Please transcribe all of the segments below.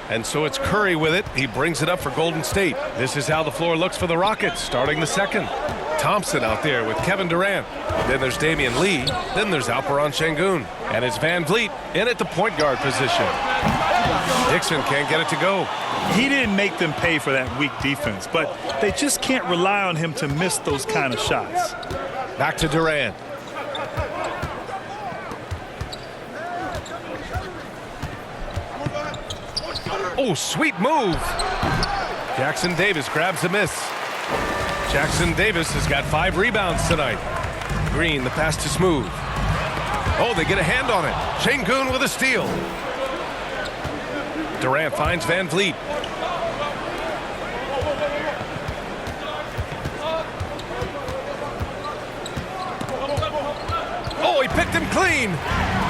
And so it's Curry with it. He brings it up for Golden State. This is how the floor looks for the Rockets starting the second. Thompson out there with Kevin Durant. Then there's Damian Lee. Then there's Alperen Şengün. And it's Van Vliet in at the point guard position. Dixon can't get it to go. He didn't make them pay for that weak defense, but they just can't rely on him to miss those kind of shots. Back to Durant. Oh, sweet move. Jackson Davis grabs the miss. Jackson Davis has got 5 rebounds tonight. Green, the pass to Smooth. Oh, they get a hand on it. Şengün with a steal. Durant finds Van Vliet. Oh, he picked him clean.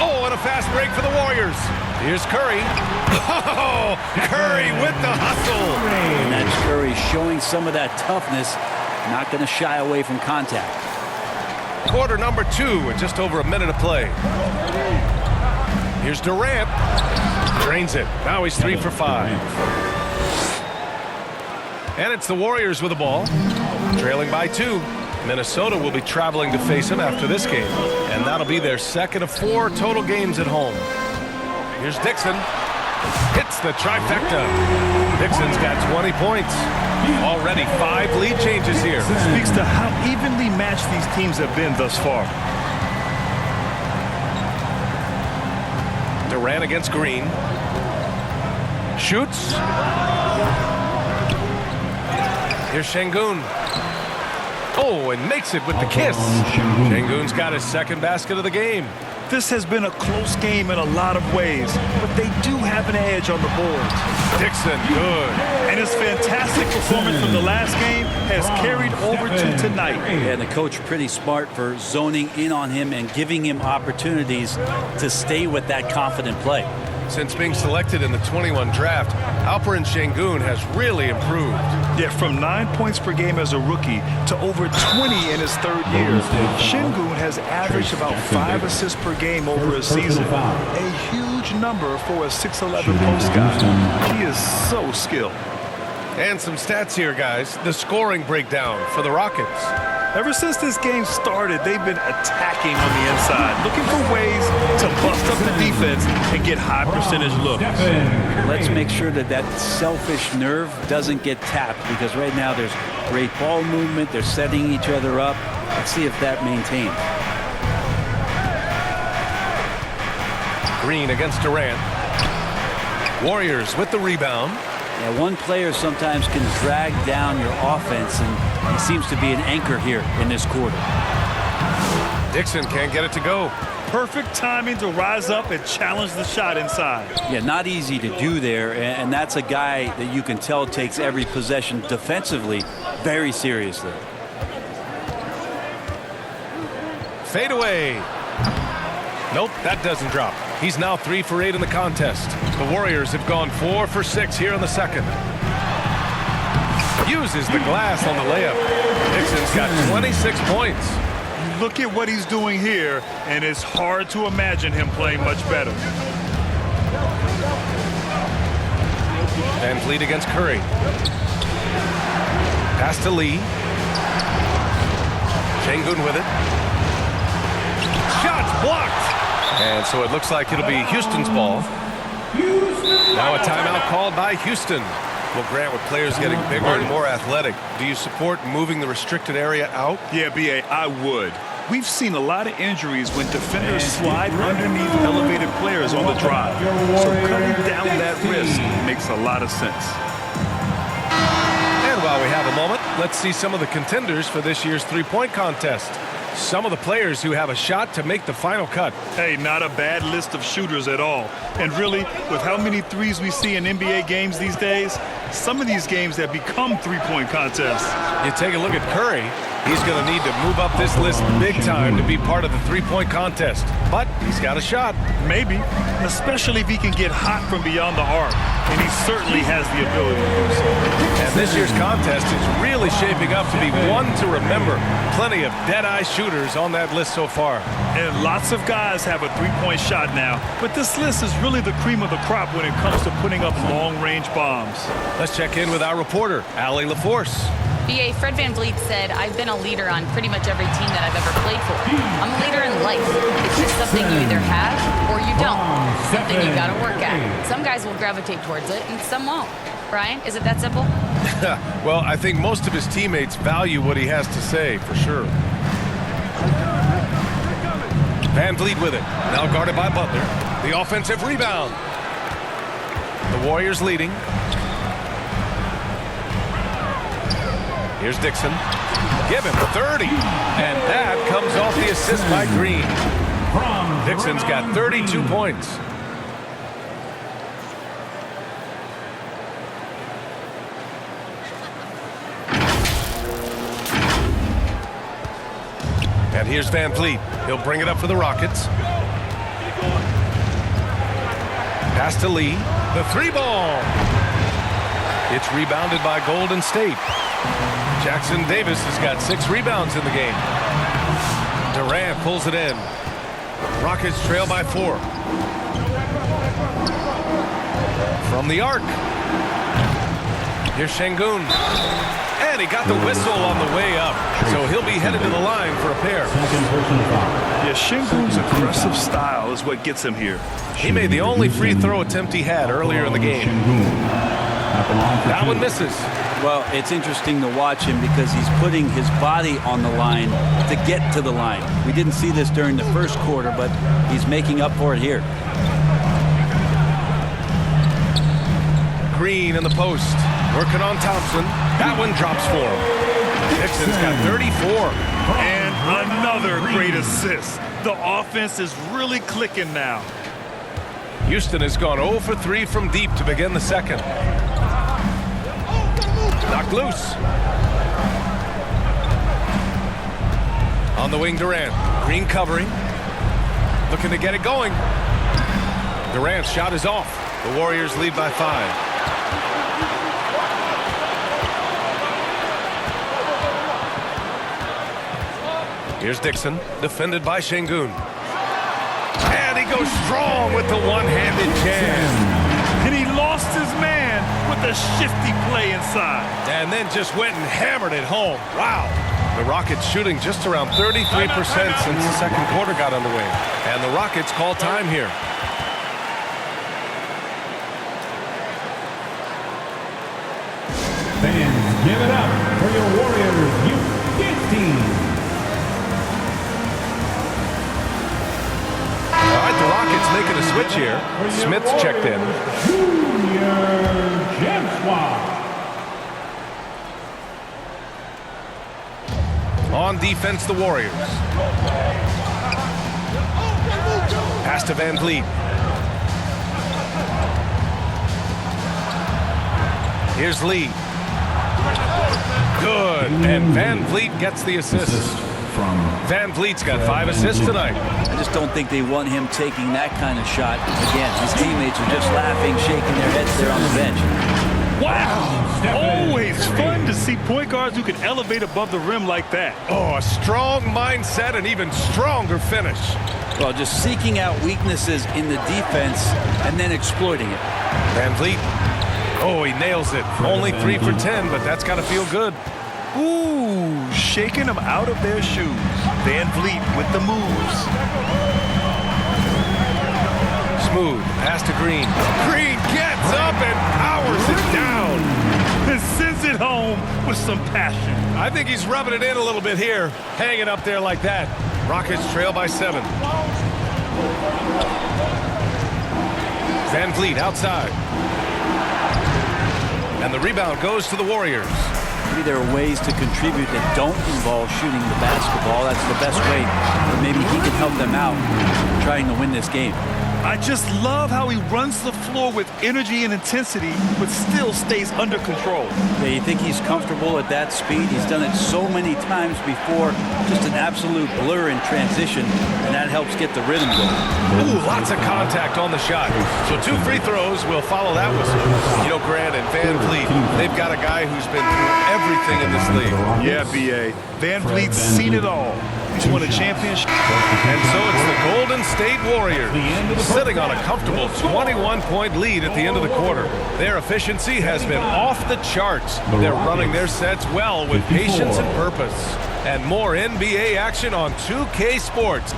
Oh, and a fast break for the Warriors. Here's Curry. Oh, Curry with the hustle. And that's Curry showing some of that toughness, not going to shy away from contact. Quarter number 2 and just over a minute of play. Here's Durant. Drains it. Now he's 3 for 5. And it's the Warriors with the ball. Trailing by 2. Minnesota will be traveling to face him after this game. And that'll be their second of 4 total games at home. Here's Dixon. Hits the trifecta. Dixon's got 20 points. Already 5 lead changes here. Speaks to how evenly matched these teams have been thus far. Durant against Green. Shoots. Here's Şengün. Oh, and makes it with the kiss. Şengün's got his second basket of the game. This has been a close game in a lot of ways, but they do have an edge on the boards. Dixon, good. And his fantastic performance from the last game has carried over to tonight. Yeah, the coach pretty smart for zoning in on him and giving him opportunities to stay with that confident play. Since being selected in the 21 draft, Alperen Şengün has really improved. Yeah, from 9 points per game as a rookie to over 20 in his 3rd year. Şengün has averaged about 5 assists per game over a season. A huge number for a 6'11" post guy. He is so skilled. And some stats here, guys. The scoring breakdown for the Rockets. Ever since this game started, they've been attacking on the inside, looking for ways to bust up the defense and get high percentage looks. Let's make sure that that selfish nerve doesn't get tapped, because right now there's great ball movement. They're setting each other up. Let's see if that maintains. Green against Durant. Warriors with the rebound. Yeah, one player sometimes can drag down your offense, and he seems to be an anchor here in this quarter. Dixon can't get it to go. Perfect timing to rise up and challenge the shot inside. Yeah, not easy to do there, and that's a guy that you can tell takes every possession defensively very seriously. Fade away. Nope, that doesn't drop. He's now 3 for 8 in the contest. The Warriors have gone 4 for 6 here in the second. Uses the glass on the layup. Dixon's got 26 points. Look at what he's doing here, and it's hard to imagine him playing much better. Van Vliet against Curry. Pass to Lee. Şengün with it. Shots blocked. And so it looks like it'll be Houston's ball. Now a timeout called by Houston. Well, Grant, with players getting bigger and more athletic, do you support moving the restricted area out? Yeah, B.A., I would. We've seen a lot of injuries when defenders slide underneath elevated players on the drive. So cutting down that risk makes a lot of sense. And while we have a moment, let's see some of the contenders for this year's three-point contest. Some of the players who have a shot to make the final cut. Hey, not a bad list of shooters at all. And really, with how many threes we see in NBA games these days, some of these games have become three-point contests. You take a look at Curry. He's going to need to move up this list big time to be part of the three-point contest. But he's got a shot. Maybe, especially if he can get hot from beyond the arc, and he certainly has the ability to do so. And this year's contest is really shaping up to be one to remember. Plenty of dead-eye shooters on that list so far. And lots of guys have a three-point shot now, but this list is really the cream of the crop when it comes to putting up long-range bombs. Let's check in with our reporter, Allie LaForce. BA, Fred VanVleet said, I've been a leader on pretty much every team that I've ever played for. I'm a leader in life. It's just something you either have or you don't. Something you got to work at. Some guys will gravitate towards it and some won't. Brian, is it that simple? Well, I think most of his teammates value what he has to say, for sure. VanVleet with it. Now guarded by Butler. The offensive rebound. The Warriors leading. Here's Dixon. Give him 30. And that comes off the assist by Green. Dixon's got 32 points. And here's VanVleet. He'll bring it up for the Rockets. Pass to Lee. The three ball. It's rebounded by Golden State. Jackson Davis has got 6 rebounds in the game. Durant pulls it in. Rockets trail by 4. From the arc. Here's Şengün. And he got the whistle on the way up. So he'll be headed to the line for a pair. Yeah, Şengün's aggressive style is what gets him here. He made the only free throw attempt he had earlier in the game. That one misses. Well, it's interesting to watch him because he's putting his body on the line to get to the line. We didn't see this during the first quarter, but he's making up for it here. Green in the post. Working on Thompson. That one drops for him. Dixon's got 34. And another great assist. The offense is really clicking now. Houston has gone 0 for 3 from deep to begin the second. Knocked loose. On the wing, Durant. Green covering. Looking to get it going. Durant's shot is off. The Warriors lead by 5. Here's Dixon, defended by Şengün. And he goes strong with the one-handed jam. And he lost his man with a shifty play inside. And then just went and hammered it home. Wow. The Rockets shooting just around 33% since the second quarter got underway. And the Rockets call time here. Fans, give it up for your Warriors youth team. All right, the Rockets making a switch here. Smith's checked in. On defense, the Warriors. Pass to VanVleet. Here's Lee. Good. And VanVleet gets the assist. VanVleet's got 5 assists tonight. I just don't think they want him taking that kind of shot. Again, his teammates are just laughing, shaking their heads there on the bench. Wow! Always fun to see point guards who can elevate above the rim like that. Oh, a strong mindset and even stronger finish. Well, just seeking out weaknesses in the defense and then exploiting it. VanVleet. Oh, he nails it. Only 3 for 10, but that's got to feel good. Ooh, shaking them out of their shoes. VanVleet with the moves. Smooth. Pass to Green. Green gets up and powers it down. And sends it home with some passion. I think he's rubbing it in a little bit here. Hanging up there like that. Rockets trail by 7. VanVleet outside. And the rebound goes to the Warriors. Maybe there are ways to contribute that don't involve shooting the basketball. That's the best way. But maybe he can help them out trying to win this game. I just love how he runs the floor with energy and intensity, but still stays under control. Yeah, you think he's comfortable at that speed? He's done it so many times before. Just an absolute blur in transition. And and that helps get the rhythm going. Ooh, lots of contact on the shot. So 2 free throws will follow that whistle. You know, Grant and Van Vliet, they've got a guy who's been through everything in this league. Yeah, B.A. Van Vliet's seen it all. He's won a championship. And so it's the Golden State Warriors sitting on a comfortable 21-point lead at the end of the quarter. Their efficiency has been off the charts. They're running their sets well with patience and purpose. And more NBA action on 2K Sports.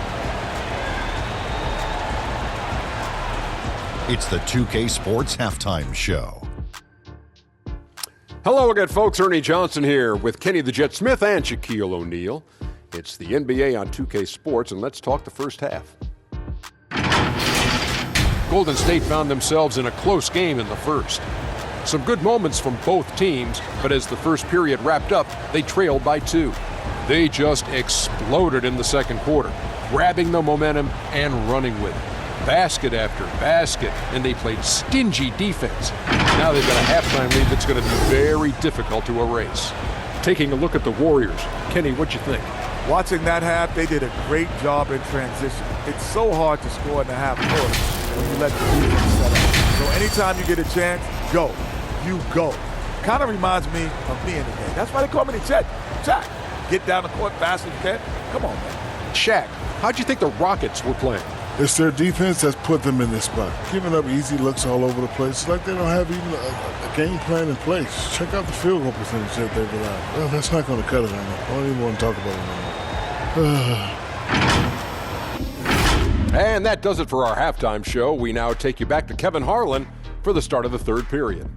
It's the 2K Sports Halftime Show. Hello again, folks. Ernie Johnson here with Kenny the Jet Smith and Shaquille O'Neal. It's the NBA on 2K Sports, and let's talk the first half. Golden State found themselves in a close game in the first. Some good moments from both teams, but as the first period wrapped up, they trailed by 2. They just exploded in the second quarter, grabbing the momentum and running with it. Basket after basket, and they played stingy defense. Now they've got a halftime lead that's going to be very difficult to erase. Taking a look at the Warriors, Kenny, what you think? Watching that half, they did a great job in transition. It's so hard to score in the half court when you let the defense set up. So anytime you get a chance, go. You go. Kind of reminds me of me in the game. That's why they call me the Jet. Jack, get down the court fast as you can. Come on, man. Shaq, how'd you think the Rockets were playing? It's their defense that's put them in this spot. Giving up easy looks all over the place. It's like they don't have even a game plan in place. Check out the field goal percentage that they've allowed. Well, that's not going to cut it anymore. I don't even want to talk about it anymore. And that does it for our halftime show. We now take you back to Kevin Harlan for the start of the third period.